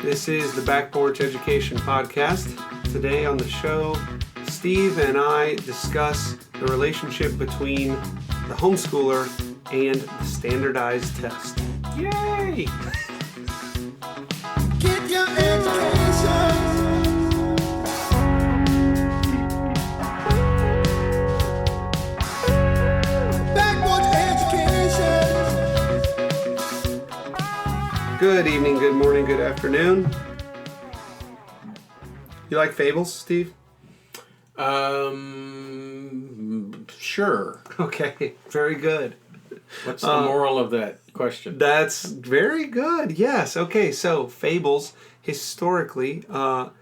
This is the Backporch Education Podcast. Today on the show, Steve and I discuss the relationship between the homeschooler and the standardized test. Yay! Get your education. Backporch education. Good evening, good morning, good afternoon. You like fables, Steve? Sure. Okay, very good. What's the moral of that question? That's very good. Yes. Okay. So fables historically have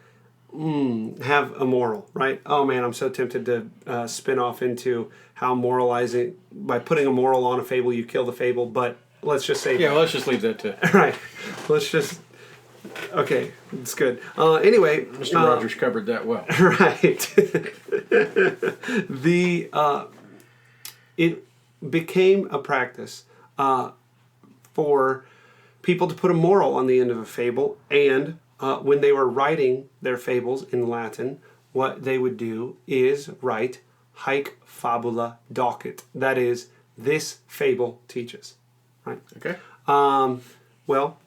a moral, right? Oh man, I'm so tempted to spin off into how moralizing by putting a moral on a fable, you kill the fable. But let's just say Let's just leave that to right. Let's just okay. It's good. Anyway, Mr. Rogers covered that well. Right. It became a practice for people to put a moral on the end of a fable, and when they were writing their fables in Latin, what they would do is write haec fabula docet. That is, this fable teaches. Right. Okay. Well,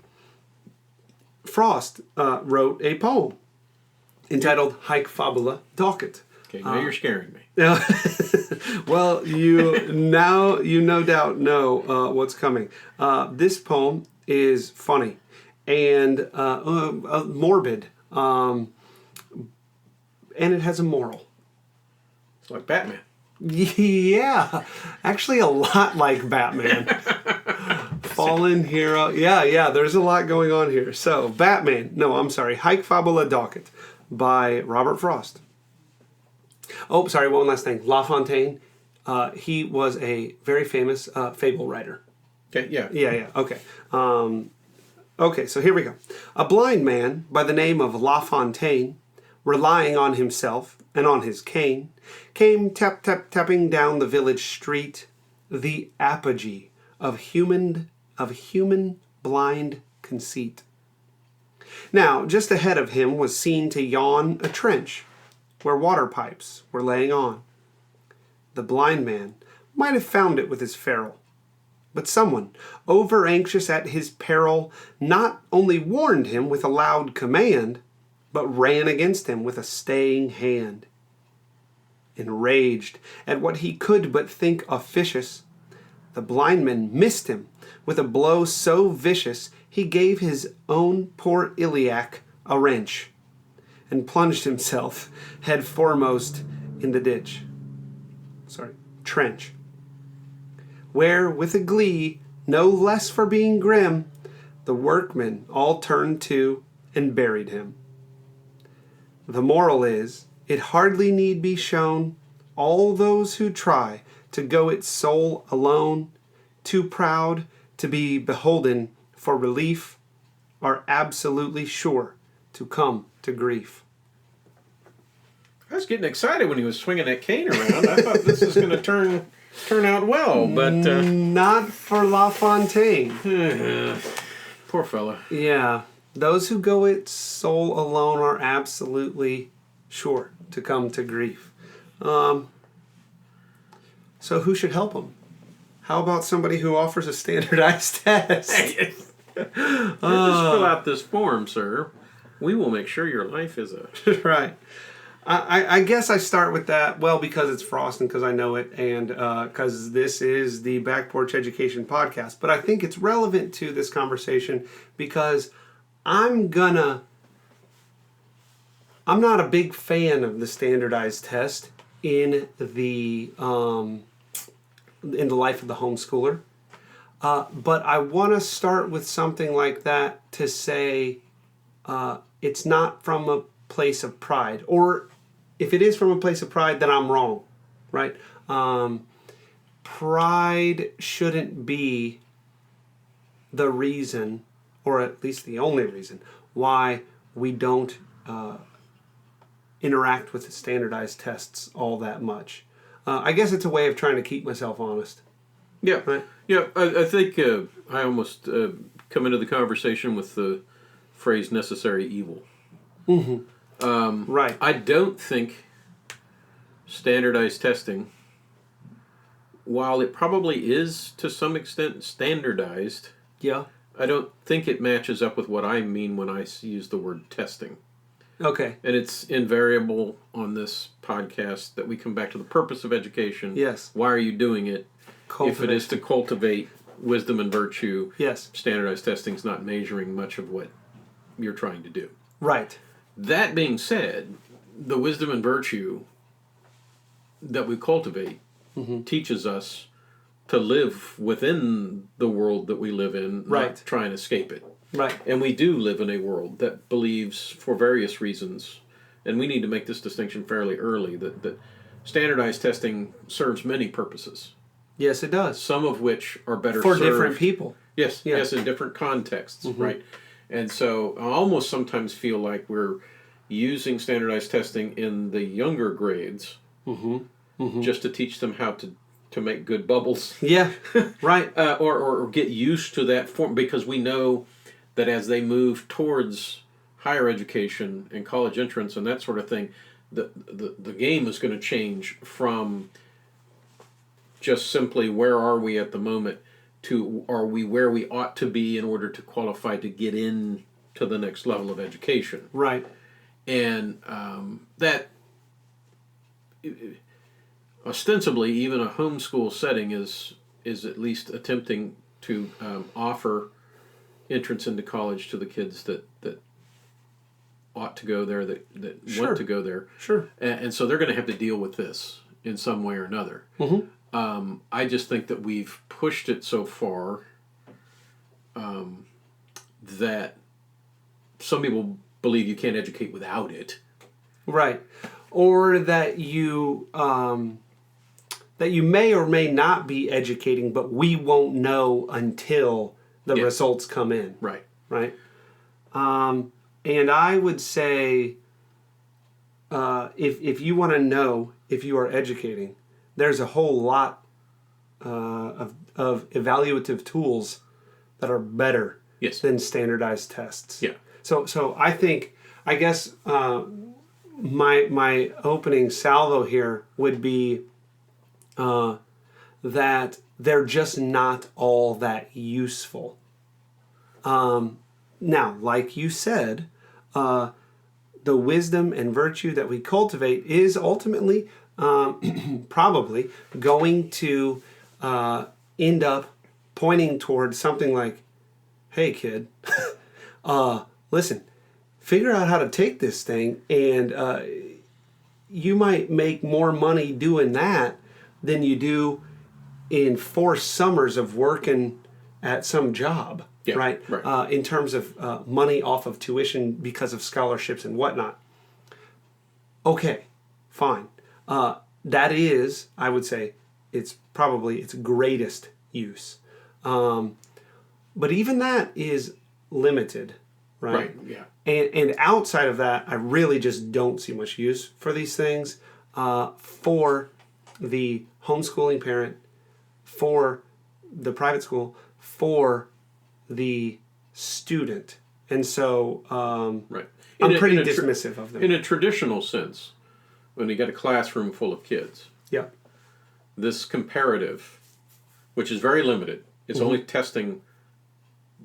Frost wrote a poem entitled Haec Fabula Docet. Okay, now you're scaring me. Well, you no doubt know what's coming. This poem is funny and morbid, and it has a moral. It's like Batman. Yeah, actually a lot like Batman. Fallen hero. Yeah, there's a lot going on here. So, Haec Fabula Docet by Robert Frost. Oh, sorry, one last thing. La Fontaine, he was a very famous fable writer. Okay, yeah. Yeah, okay. Okay, so here we go. A blind man by the name of La Fontaine, relying on himself and on his cane, came tapping down the village street, the apogee of human blind conceit. Now, just ahead of him was seen to yawn a trench where water pipes were laying on. The blind man might have found it with his ferule, but someone, over anxious at his peril, not only warned him with a loud command, but ran against him with a staying hand. Enraged at what he could but think officious, the blind man missed him with a blow so vicious he gave his own poor iliac a wrench and plunged himself head foremost in the trench, where with a glee, no less for being grim, the workmen all turned to and buried him. The moral is, it hardly need be shown, all those who try to go it sole alone, too proud to be beholden for relief, are absolutely sure to come to grief. I was getting excited when he was swinging that cane around. I thought this was going to turn out well, but... Not for La Fontaine. Poor fella. Yeah. Those who go it sole alone are absolutely sure to come to grief. So who should help them? How about somebody who offers a standardized test? Just fill out this form, sir. We will make sure your life is a... Right. I guess I start with that, well, because it's Frost and because I know it and because this is the Backporch Education Podcast. But I think it's relevant to this conversation because I'm not a big fan of the standardized test in the life of the homeschooler. But I want to start with something like that to say it's not from a place of pride, or if it is from a place of pride, then I'm wrong, right? Pride shouldn't be the reason, or at least the only reason, why we don't interact with the standardized tests all that much. I guess it's a way of trying to keep myself honest. Yeah, right? Yeah. I think I almost come into the conversation with the phrase necessary evil. Right. I don't think standardized testing, while it probably is to some extent standardized, Yeah. I don't think it matches up with what I mean when I use the word testing. Okay. And it's invariable on this podcast that we come back to the purpose of education. Yes. Why are you doing it? If it is to cultivate wisdom and virtue, Yes. standardized testing is not measuring much of what you're trying to do. Right. That being said, the wisdom and virtue that we cultivate teaches us to live within the world that we live in, Right. not try and escape it. Right. And we do live in a world that believes, for various reasons, and we need to make this distinction fairly early, that standardized testing serves many purposes. Yes, it does. Some of which are better For served. different people. Yes, Yeah. yes, in different contexts, right? And so I almost sometimes feel like we're using standardized testing in the younger grades just to teach them how to make good bubbles. Yeah. Right. Or get used to that form, because we know that as they move towards higher education and college entrance and that sort of thing, the game is going to change from just simply where are we at the moment to are we where we ought to be in order to qualify to get in to the next level of education. Right. And that ostensibly even a homeschool setting is at least attempting to offer entrance into college to the kids that ought to go there, that Sure. want to go there. Sure. And so they're going to have to deal with this in some way or another. I just think that we've pushed it so far that some people believe you can't educate without it. Right. Or that you may or may not be educating, but we won't know until the results come in. Right. Right. And I would say, if you want to know if you are educating, there's a whole lot of evaluative tools that are better Yes. than standardized tests. Yeah. So I guess my opening salvo here would be that they're just not all that useful. Now, like you said, the wisdom and virtue that we cultivate is ultimately probably going to end up pointing towards something like, hey kid, listen, figure out how to take this thing, and you might make more money doing that than you do in 4 summers of working at some job. Yeah, right? right. In terms of money off of tuition because of scholarships and whatnot. Okay, fine. That is, I would say, it's probably its greatest use. But even that is limited, right? Right, yeah. And outside of that, I really just don't see much use for these things for the homeschooling parent, for the private school, for the student. And so Right. I'm pretty dismissive of them. In a traditional sense, when you got a classroom full of kids, Yeah. this comparative, which is very limited, it's only testing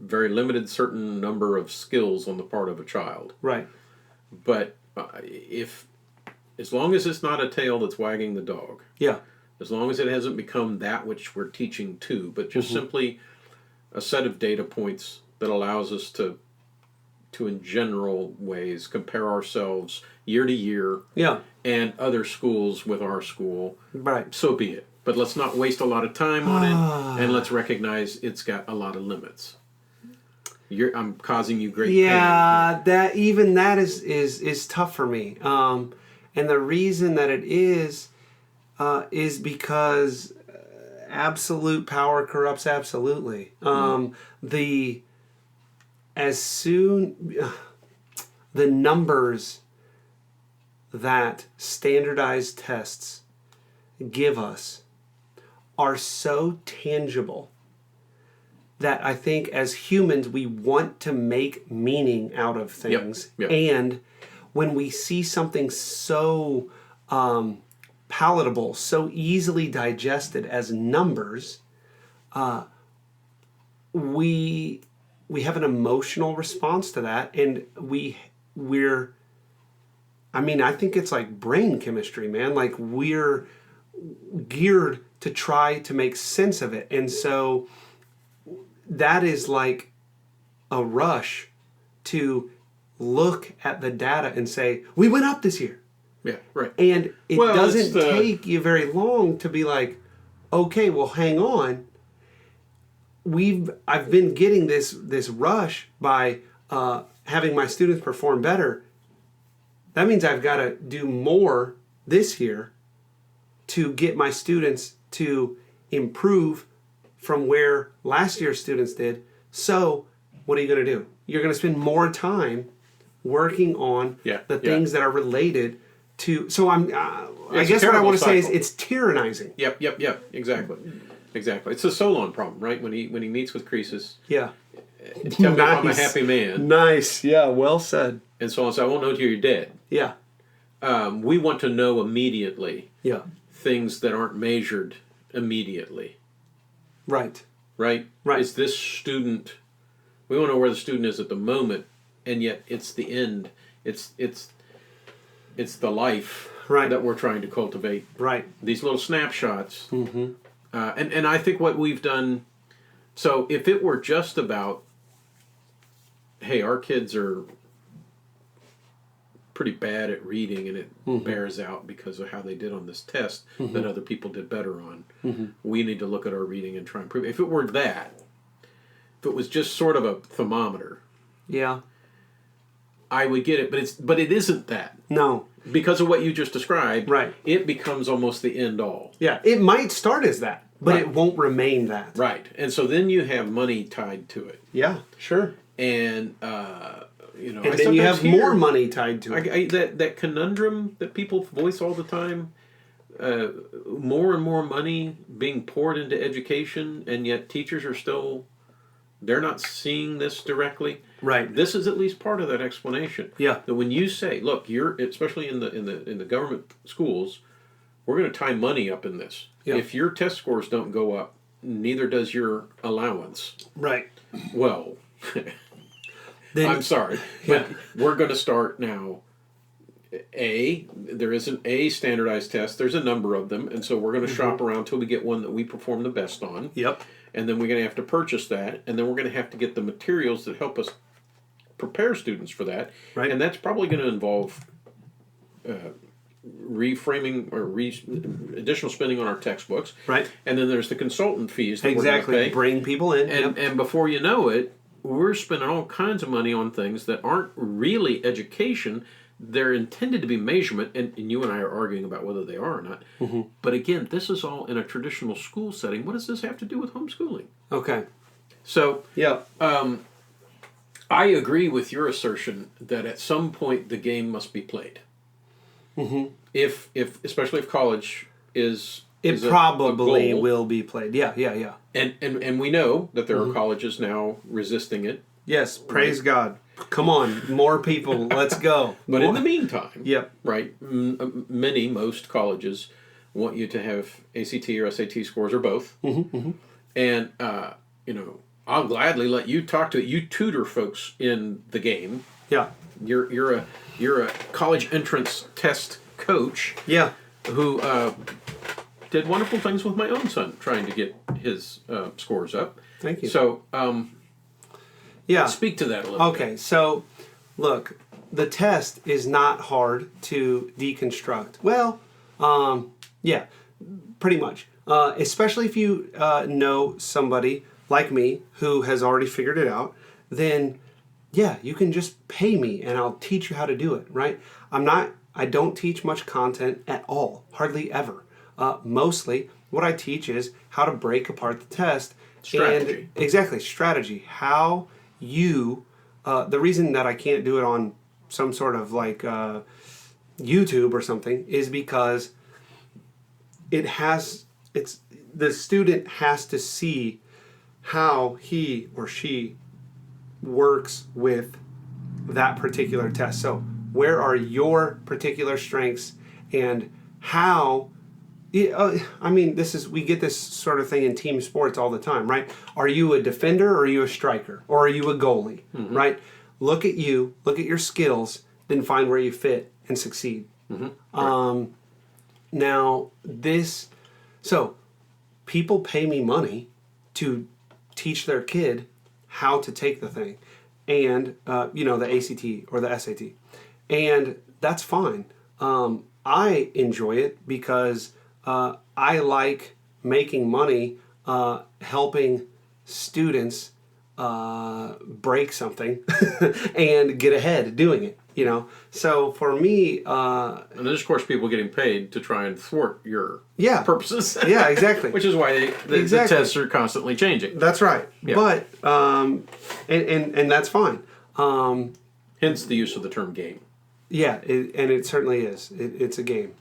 very limited certain number of skills on the part of a child. Right. But as long as it's not a tail that's wagging the dog, Yeah. as long as it hasn't become that which we're teaching to, but just simply a set of data points that allows us to in general ways compare ourselves year to year Yeah. and other schools with our school, Right. so be it. But let's not waste a lot of time on it, and let's recognize it's got a lot of limits. I'm causing you great pain. Yeah, that is tough for me. And the reason that it is because absolute power corrupts absolutely. The numbers that standardized tests give us are so tangible that I think as humans we want to make meaning out of things. Yep. And when we see something so palatable, so easily digested as numbers, we have an emotional response to that, and we're I think it's like brain chemistry, man. Like we're geared to try to make sense of it. And so that is like a rush to look at the data and say, we went up this year. Yeah, right. And it doesn't it's take you very long to be like, okay, well, hang on. I've been getting this rush by having my students perform better. That means I've got to do more this year to get my students to improve from where last year's students did. So what are you going to do? You're going to spend more time working on the things that are related to. So I guess what I want to say is it's tyrannizing. Yep. Exactly. It's a Solon problem, right? When he meets with Croesus. Yeah. Tell me if I'm a happy man. Nice. Yeah. Well said. And Solon says, I won't know till you're dead. Yeah. We want to know immediately. Yeah. Things that aren't measured immediately. Right. Right. Is this student? We want to know where the student is at the moment, and yet it's the end. It's the life that we're trying to cultivate. Right. These little snapshots. Mm-hmm. And I think what we've done. So if it were just about, hey, our kids are pretty bad at reading, and it bears out because of how they did on this test that other people did better on. We need to look at our reading and try and improve. If it were that, if it was just sort of a thermometer, I would get it. But it isn't that. No. Because of what you just described, right? It becomes almost the end all. Yeah, it might start as that, but it won't remain that. Right, and so then you have money tied to it. Yeah, sure. And and then you have more money tied to it. That conundrum that people voice all the time. More and more money being poured into education, and yet teachers are still. They're not seeing this directly. Right. This is at least part of that explanation. Yeah. That when you say, look, you're especially in the government schools, we're going to tie money up in this. Yeah. If your test scores don't go up, neither does your allowance. Right. Well, I'm sorry, but we're going to start now. There isn't a standardized test. There's a number of them, and so we're going to shop around till we get one that we perform the best on. Yep. And then we're going to have to purchase that, and then we're going to have to get the materials that help us prepare students for that. Right. And that's probably going to involve reframing or additional spending on our textbooks. Right. And then there's the consultant fees that we're going to pay. Bring people in. And before you know it, we're spending all kinds of money on things that aren't really education. They're intended to be measurement, and you and I are arguing about whether they are or not. But again, this is all in a traditional school setting. What does this have to do with homeschooling? Okay. So, I agree with your assertion that at some point the game must be played. If especially if college is probably will be played. Yeah. And we know that there are colleges now resisting it. Yes, praise God. Come on, more people, let's go. But in the meantime, yep. Right, most colleges want you to have ACT or SAT scores or both. And, I'll gladly let you talk to it. You tutor folks in the game. Yeah. You're a college entrance test coach. Yeah. Who did wonderful things with my own son trying to get his scores up. Thank you. So, speak to that a little bit. Okay, so look, the test is not hard to deconstruct. Well, pretty much. Especially if you know somebody like me who has already figured it out, then you can just pay me and I'll teach you how to do it, right? I don't teach much content at all, hardly ever. Mostly what I teach is how to break apart the test. Strategy. Strategy. How you, the reason that I can't do it on some sort of like YouTube or something is because the student has to see how he or she works with that particular test. So where are your particular strengths, and how, I mean, we get this sort of thing in team sports all the time, right? Are you a defender, or are you a striker, or are you a goalie, right? Look at you, look at your skills, then find where you fit and succeed. Right. Now, so people pay me money to teach their kid how to take the thing, and the ACT or the SAT, and that's fine. I enjoy it because I like making money helping students break something and get ahead doing it. So for me, And there's, of course, people getting paid to try and thwart your Yeah. purposes. Yeah, exactly. Which is why the tests are constantly changing. That's right. Yeah. But and that's fine. Hence the use of the term game. Yeah, and it certainly is. It's a game.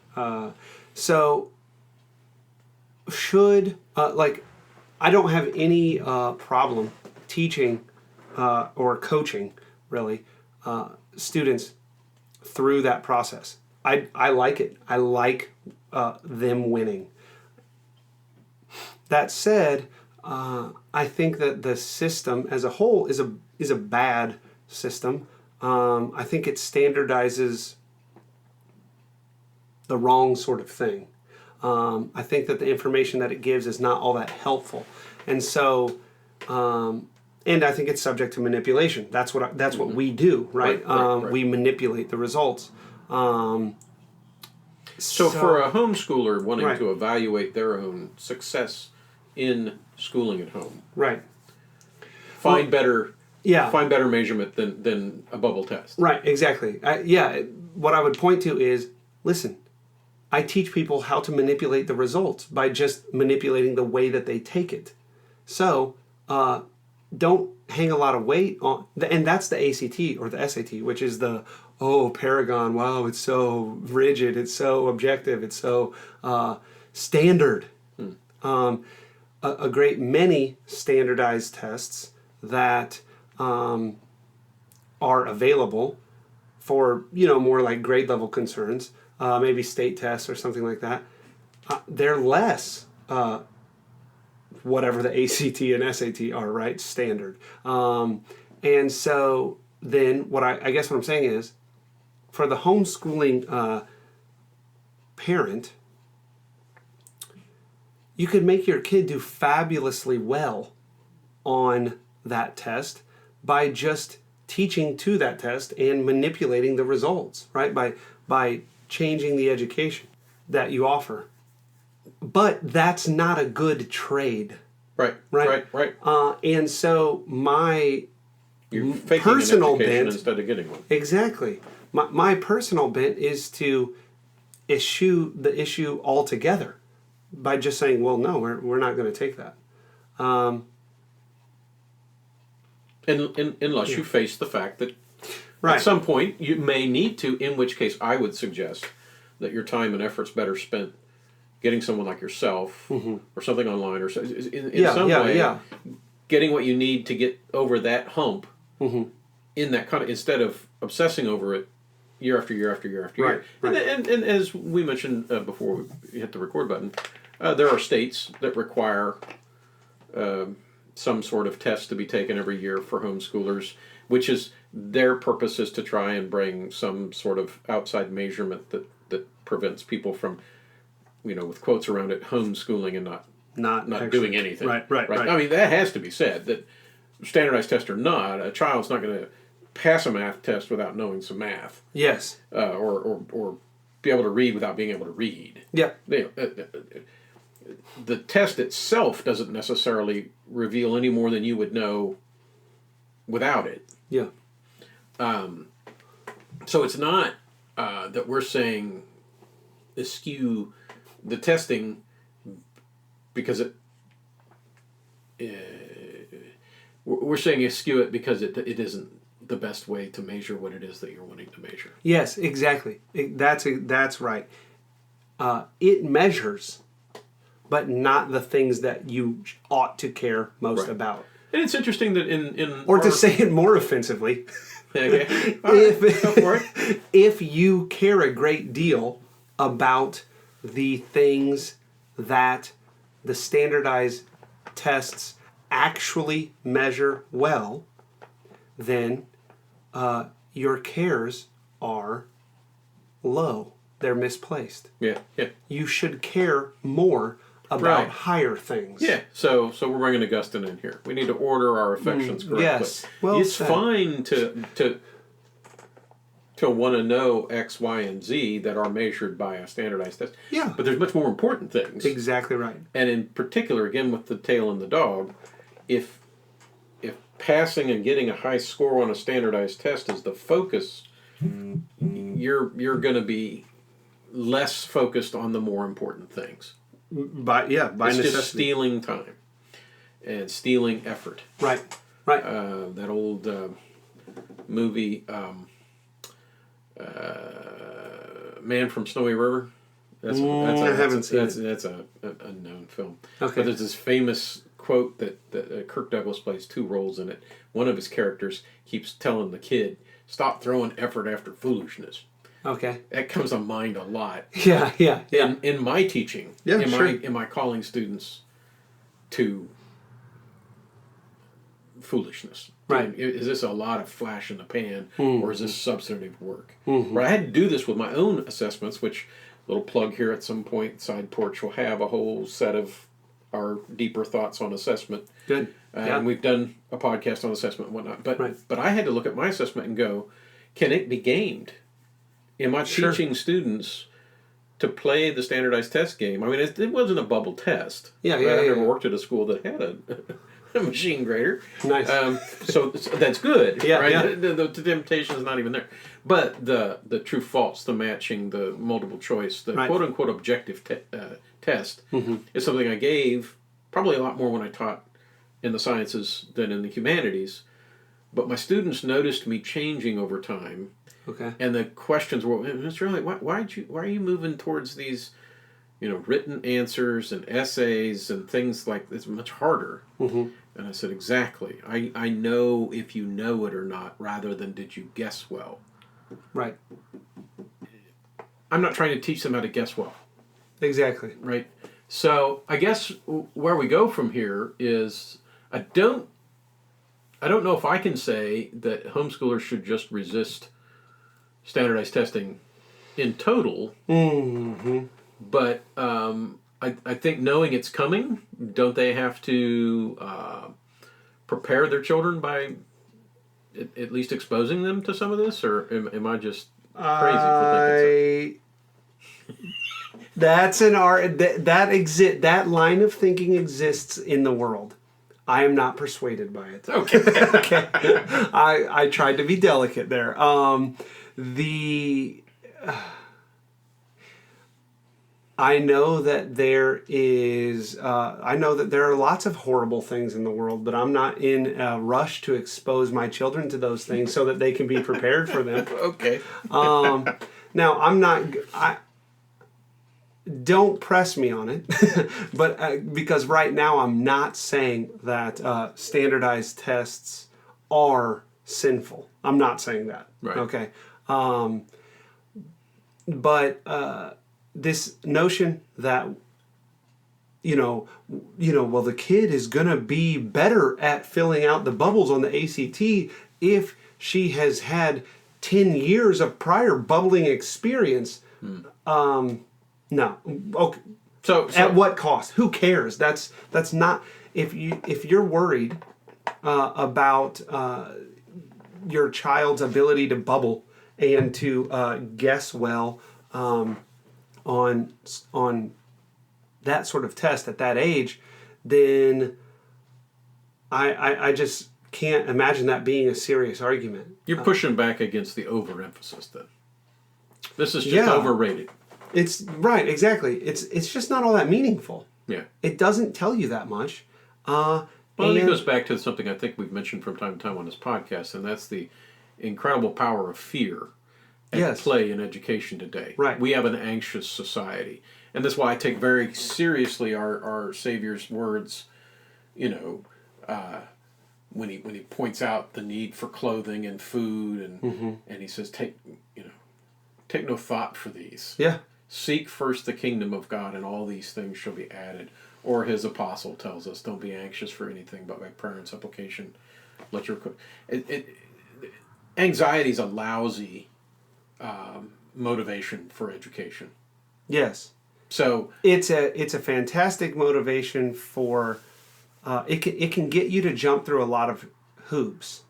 So should I don't have any problem teaching or coaching really students through that process. I like it. I like them winning. That said, I think that the system as a whole is a bad system. I think it standardizes the wrong sort of thing. I think that the information that it gives is not all that helpful, and so, and I think it's subject to manipulation. That's what we do, right? Right. We manipulate the results. So for a homeschooler wanting Right. to evaluate their own success in schooling at home, Right. find better Yeah. measurement than a bubble test. Right, exactly. What I would point to is, listen, I teach people how to manipulate the results by just manipulating the way that they take it. So, don't hang a lot of weight on, and that's the ACT or the SAT, which is Paragon, wow, it's so rigid, it's so objective, it's so standard. A great many standardized tests that are available for more like grade level concerns, maybe state tests or something like that. They're less whatever the ACT and SAT are, right? Standard. And so then I guess what I'm saying is, for the homeschooling parent, you could make your kid do fabulously well on that test by just teaching to that test and manipulating the results, right? By changing the education that you offer. But that's not a good trade. Right. And so You're faking personal an education bent, instead of getting one. exactly. My personal bent is to eschew the issue altogether by just saying, well, no, we're not going to take that. Unless you face the fact that Right. at some point you may need to, in which case I would suggest that your time and effort's better spent getting someone like yourself or something online or in some way getting what you need to get over that hump in that kind of, instead of obsessing over it year after year after year after year. Right. And as we mentioned before we hit the record button, there are states that require some sort of test to be taken every year for homeschoolers, which is their purpose is to try and bring some sort of outside measurement that prevents people from, with quotes around it, homeschooling and not actually doing anything. Right. I mean, that has to be said, that standardized test or not, a child's not going to pass a math test without knowing some math. Yes. Or be able to read without being able to read. Yeah. The test itself doesn't necessarily reveal any more than you would know without it. Yeah. So it's not that we're saying eschew the testing because we're saying eschew it because it isn't the best way to measure what it is that you're wanting to measure. Yes, exactly. That's right. It measures, but not the things that you ought to care most Right. about. And it's interesting that in Or to say it more offensively, okay. All right, go for it. if you care a great deal about the things that the standardized tests actually measure well, then your cares are low. They're misplaced. Yeah, yeah. You should care more about Right. higher things. Yeah, so we're bringing Augustine in here. We need to order our affections correctly. yes. Well it's said. fine to want to know X, Y, and Z that are measured by a standardized test. Yeah. But there's much more important things. Exactly right. And in particular, again with the tail and the dog, if passing and getting a high score on a standardized test is the focus, you're going to be less focused on the more important things. By It's necessity. just stealing time and stealing effort. Right. Right. That old movie, Man from Snowy River. I haven't seen it. That's a known film. Okay. But there's this famous quote that Kirk Douglas plays two roles in it. One of his characters keeps telling the kid, "Stop throwing effort after foolishness." Okay. That comes to mind a lot. Yeah. In my teaching, Yeah, sure. am I calling students to foolishness? Right. Is this a lot of flash in the pan, or is this substantive work? Where I had to do this with my own assessments, which, little plug here, at some point, Side Porch will have a whole set of our deeper thoughts on assessment. Good. And we've done a podcast on assessment and whatnot. But Right. but I had to look at my assessment and go, can it be gamed? Am I Sure. teaching students to play the standardized test game? I mean, it wasn't a bubble test. Yeah, I never worked at a school that had a machine grader. Nice. So that's good. Yeah, right? yeah. The temptation is not even there. But the true false, the matching, the multiple choice, the Right. quote unquote objective test Mm-hmm. is something I gave probably a lot more when I taught in the sciences than in the humanities. But my students noticed me changing over time. Okay. And the questions were, Mr. Elliott, why are you moving towards these, written answers and essays and things like this much harder? Mm-hmm. And I said, exactly. I know if you know it or not, rather than did you guess well. Right. I'm not trying to teach them how to guess well, Exactly. right? So I guess where we go from here is I don't know if I can say that homeschoolers should just resist standardized testing in total, Mm-hmm. but I think knowing it's coming, don't they have to prepare their children by at least exposing them to some of this, or am I just crazy for thinking That's an art that line of thinking exists in the world. I am not persuaded by it. so? Okay. Okay. I tried to be delicate there. I know that there are lots of horrible things in the world, but I'm not in a rush to expose my children to those things so that they can be prepared for them. Okay. Now, don't press me on it, but because right now I'm not saying that standardized tests are sinful. I'm not saying that. Right. Okay. But this notion that well, the kid is gonna be better at filling out the bubbles on the ACT if she has had 10 years of prior bubbling experience. No. Okay. So At what cost? Who cares? That's not. If you're worried about your child's ability to bubble and to guess well on that sort of test at that age, then I just can't imagine that being a serious argument. you're pushing back against the overemphasis then. This is just Yeah. overrated. It's right, exactly. It's just not all that meaningful. Yeah. It doesn't tell you that much. Well, it goes back to something I think we've mentioned from time to time on this podcast, and that's the incredible power of fear at Yes. play in education today. Right. We have an anxious society. And that's why I take very seriously our Savior's words, you know, when he points out the need for clothing and food, and he says, take no thought for these. Yeah. Seek first the kingdom of God, and all these things shall be added. Or his apostle tells us, don't be anxious for anything, but by prayer and supplication, let your... Anxiety is a lousy motivation for education. Yes. So it's a fantastic motivation for it can get you to jump through a lot of hoops,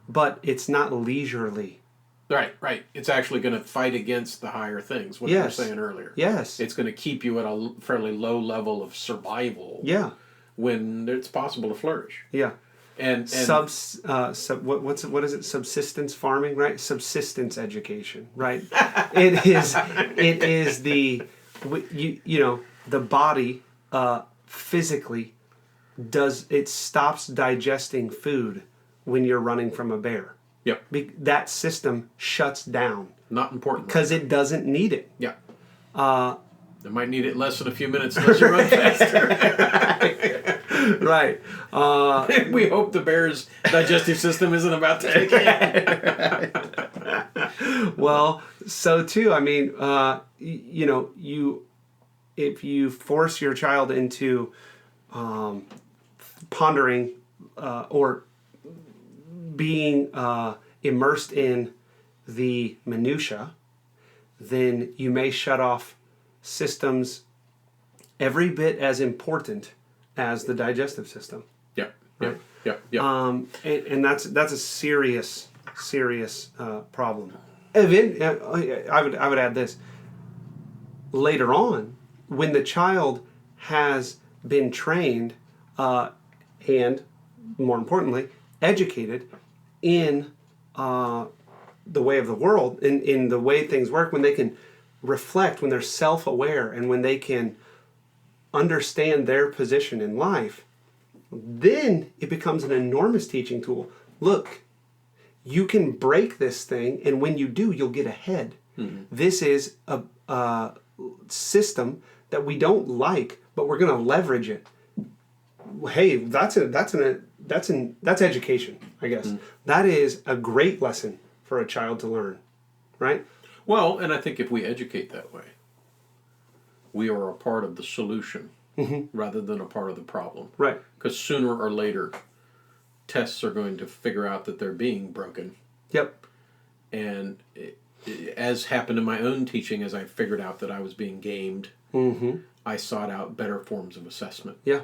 but it's not leisurely. right. It's actually going to fight against the higher things. What you were saying earlier. Yes. It's going to keep you at a fairly low level of survival. Yeah. When it's possible to flourish. Yeah. And what is it? Subsistence farming, right? Subsistence education, right? it is the the body physically stops digesting food when you're running from a bear. Yep. That system shuts down. Not important. Because it doesn't need it. Yeah. It might need it less than a few minutes unless you run faster. Right. We hope the bear's digestive system isn't about to kick in. Well, so too, I mean, if you force your child into pondering or being immersed in the minutia, then you may shut off systems every bit as important as the digestive system. Yeah. Right? Yeah. And that's a serious problem. I would add this. Later on, when the child has been trained and, more importantly, educated in the way of the world, in the way things work, when they can reflect, when they're self-aware, and when they can understand their position in life, then it becomes an enormous teaching tool. Look, you can break this thing, and when you do, you'll get ahead. Mm-hmm. This is a system that we don't like, but we're going to leverage it. Hey, that's education, I guess. Mm-hmm. That is a great lesson for a child to learn, right? Well, and I think if we educate that way, we are a part of the solution rather than a part of the problem. Right. Because sooner or later, tests are going to figure out that they're being broken. Yep. And as happened in my own teaching, as I figured out that I was being gamed, I sought out better forms of assessment. Yeah.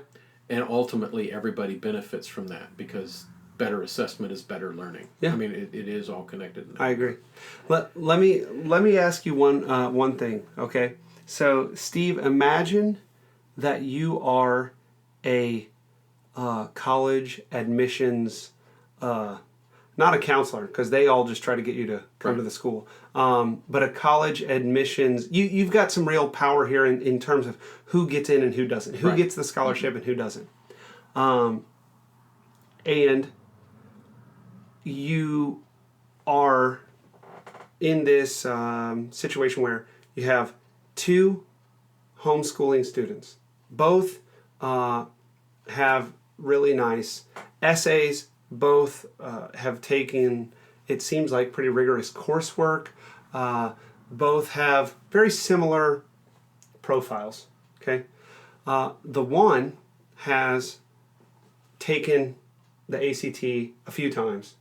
And ultimately, everybody benefits from that because better assessment is better learning. Yeah. I mean, it is all connected. I agree. Let me ask you one thing, okay? So, Steve, imagine that you are a college admissions, not a counselor, because they all just try to get you to come to the school, but a college admissions, you've got some real power here in terms of who gets in and who doesn't, who gets the scholarship and who doesn't. And you are in this situation where you have two homeschooling students. Both have really nice essays. Both have taken, it seems like, pretty rigorous coursework. Both have very similar profiles. Okay, the one has taken the ACT a few times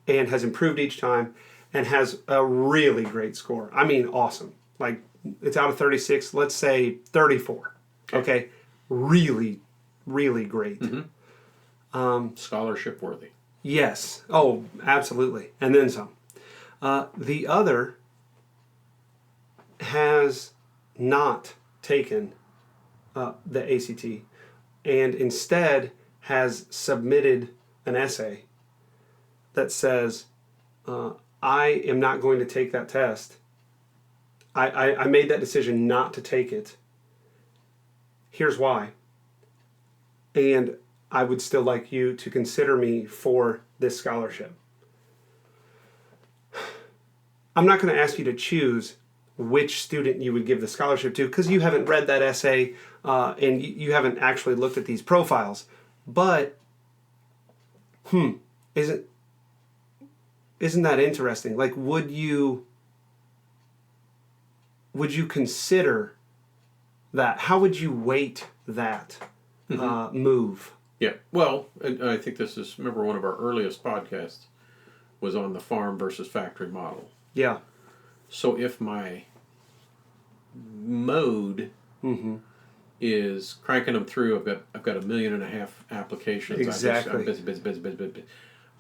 and has improved each time and has a really great score. I mean, awesome. Like, it's out of 36, let's say 34. Okay. Really, really great. Scholarship worthy. Yes. Oh, absolutely. And then some. The other has not taken the ACT and instead has submitted an essay that says, I am not going to take that test. I made that decision not to take it. Here's why. And I would still like you to consider me for this scholarship. I'm not going to ask you to choose which student you would give the scholarship to, because you haven't read that essay and you haven't actually looked at these profiles. But, isn't that interesting? Like, would you consider that? How would you weight that move? Yeah. Well, I think this is, remember one of our earliest podcasts was on the farm versus factory model. Yeah. So if my mode is cranking them through, I've got 1.5 million applications. Exactly. I'm busy.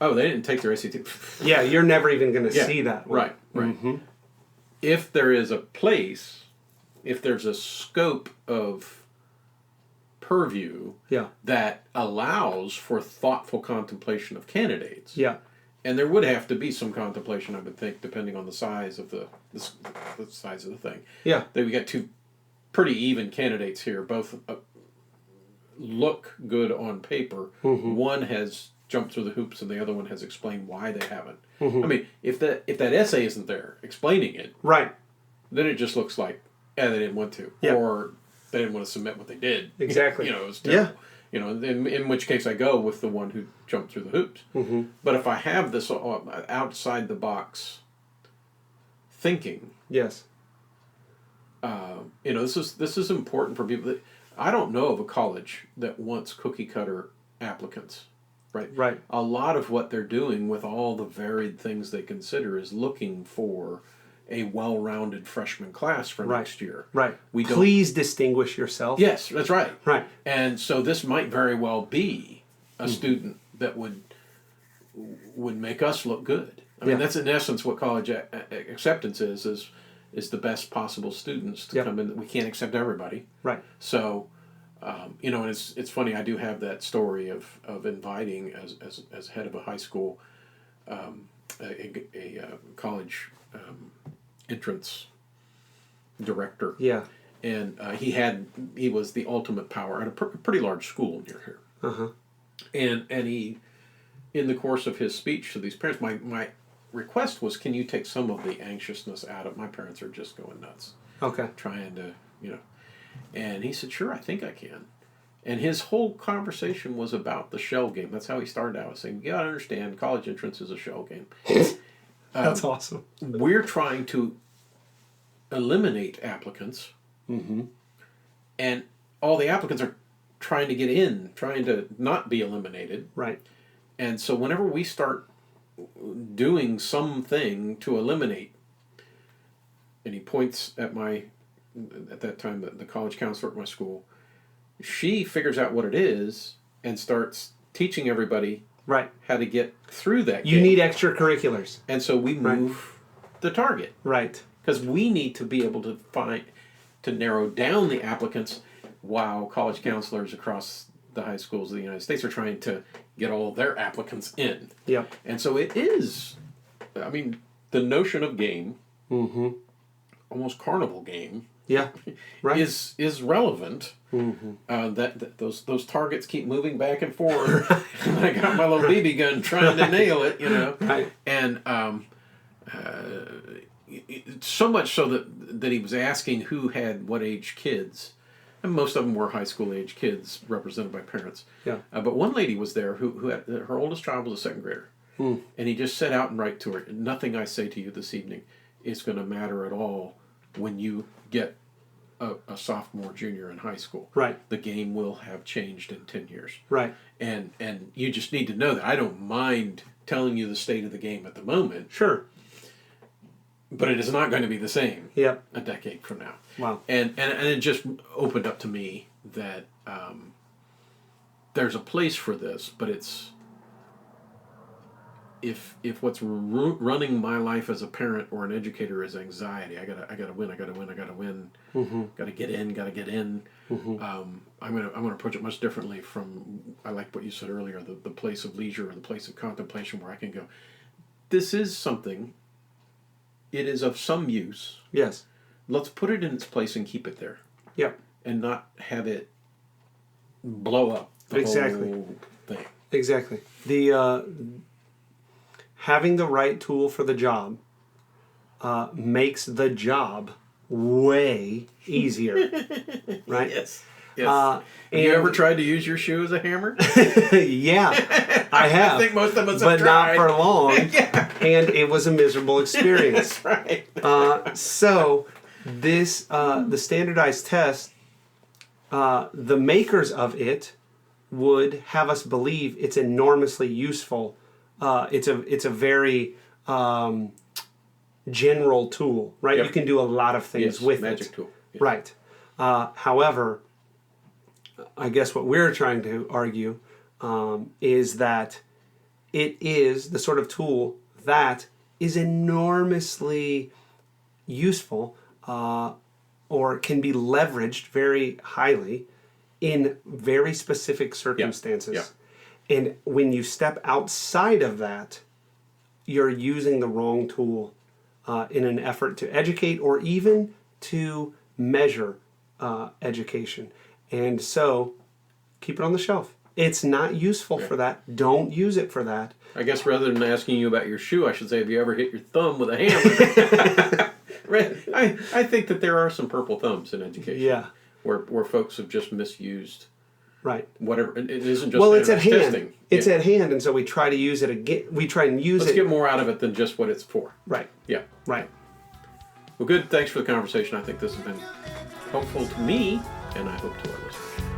Oh, they didn't take their SAT. Yeah, you're never even going to see that one. Right. If there is a place, if there's a scope of purview that allows for thoughtful contemplation of candidates. Yeah. And there would have to be some contemplation, I would think, depending on the size of the size of the thing. Yeah. That we got two pretty even candidates here. Both look good on paper. One has jumped through the hoops, and the other one has explained why they haven't. I mean, if that essay isn't there explaining it, right, then it just looks like they didn't want to, or they didn't want to submit what they did. Exactly. It was terrible. In which case I go with the one who jumped through the hoops. But if I have this outside the box thinking, yes, this is important for people. I don't know of a college that wants cookie cutter applicants. Right. A lot of what they're doing with all the varied things they consider is looking for a well-rounded freshman class for next year. Right. Please distinguish yourself. Yes, that's right. Right. And so this might very well be a student that would make us look good. I mean, that's in essence what college acceptance is the best possible students to come in. We can't accept everybody. Right. So, and it's funny. I do have that story of inviting as head of a high school, a college entrance director. Yeah. And he was the ultimate power at a pretty large school near here. And he, in the course of his speech to these parents, my request was, can you take some of the anxiousness out of, my parents are just going nuts. Okay. Trying to, and he said, sure, I think I can. And his whole conversation was about the shell game. That's how he started out, saying, you got to understand, college entrance is a shell game. That's awesome. We're trying to eliminate applicants, and all the applicants are trying to get in, trying to not be eliminated. Right. And so whenever we start doing something to eliminate, and he points at that time, the college counselor at my school, she figures out what it is and starts teaching everybody how to get through that game. You need extracurriculars. And so we move the target. Right. Because we need to be able to narrow down the applicants while college counselors across the high schools of the United States are trying to get all their applicants in. Yeah. And so it is, I mean, the notion of game, almost carnival game, is relevant. That those targets keep moving back and forth. I got my little BB gun trying to nail it, Right. And so much so that he was asking who had what age kids, and most of them were high school age kids represented by parents. Yeah. But one lady was there who had, her oldest child was a second grader, and he just set out and write to her, nothing I say to you this evening is going to matter at all when you get a sophomore, junior in high school. Right. The game will have changed in 10 years. Right. And you just need to know that I don't mind telling you the state of the game at the moment. Sure. But it is not going to be the same a decade from now. Wow. And it just opened up to me that there's a place for this, but it's if what's running my life as a parent or an educator is anxiety, I gotta win, gotta get in. I'm gonna approach it much differently from, I like what you said earlier, the place of leisure or the place of contemplation where I can go, this is something. It is of some use. Yes. Let's put it in its place and keep it there. Yep. And not have it blow up the whole thing. Exactly. The having the right tool for the job makes the job way easier, right? Yes. And Have you ever tried to use your shoe as a hammer? yeah, I have. I think most of us but have tried. not for long. Yeah. And it was a miserable experience. That's right. So this the standardized test, the makers of it would have us believe it's enormously useful. It's a very general tool, right? Yep. You can do a lot of things with magic it. tool. Yes. Right. However, I guess what we're trying to argue is that it is the sort of tool that is enormously useful or can be leveraged very highly in very specific circumstances. Yeah. And when you step outside of that, you're using the wrong tool in an effort to educate or even to measure education. And so keep it on the shelf. It's not useful for that. Don't use it for that. I guess rather than asking you about your shoe, I should say, have you ever hit your thumb with a hammer? Right. I think that there are some purple thumbs in education. Yeah. Where folks have just misused Right. whatever. It isn't just Well, it's at hand. testing. It's Yeah. at hand, and so we try to use it again. We try and use Let's it. get more out of it than just what it's for. Right. Yeah. Right. Well, good. Thanks for the conversation. I think this has been helpful to me, and I hope to our listeners.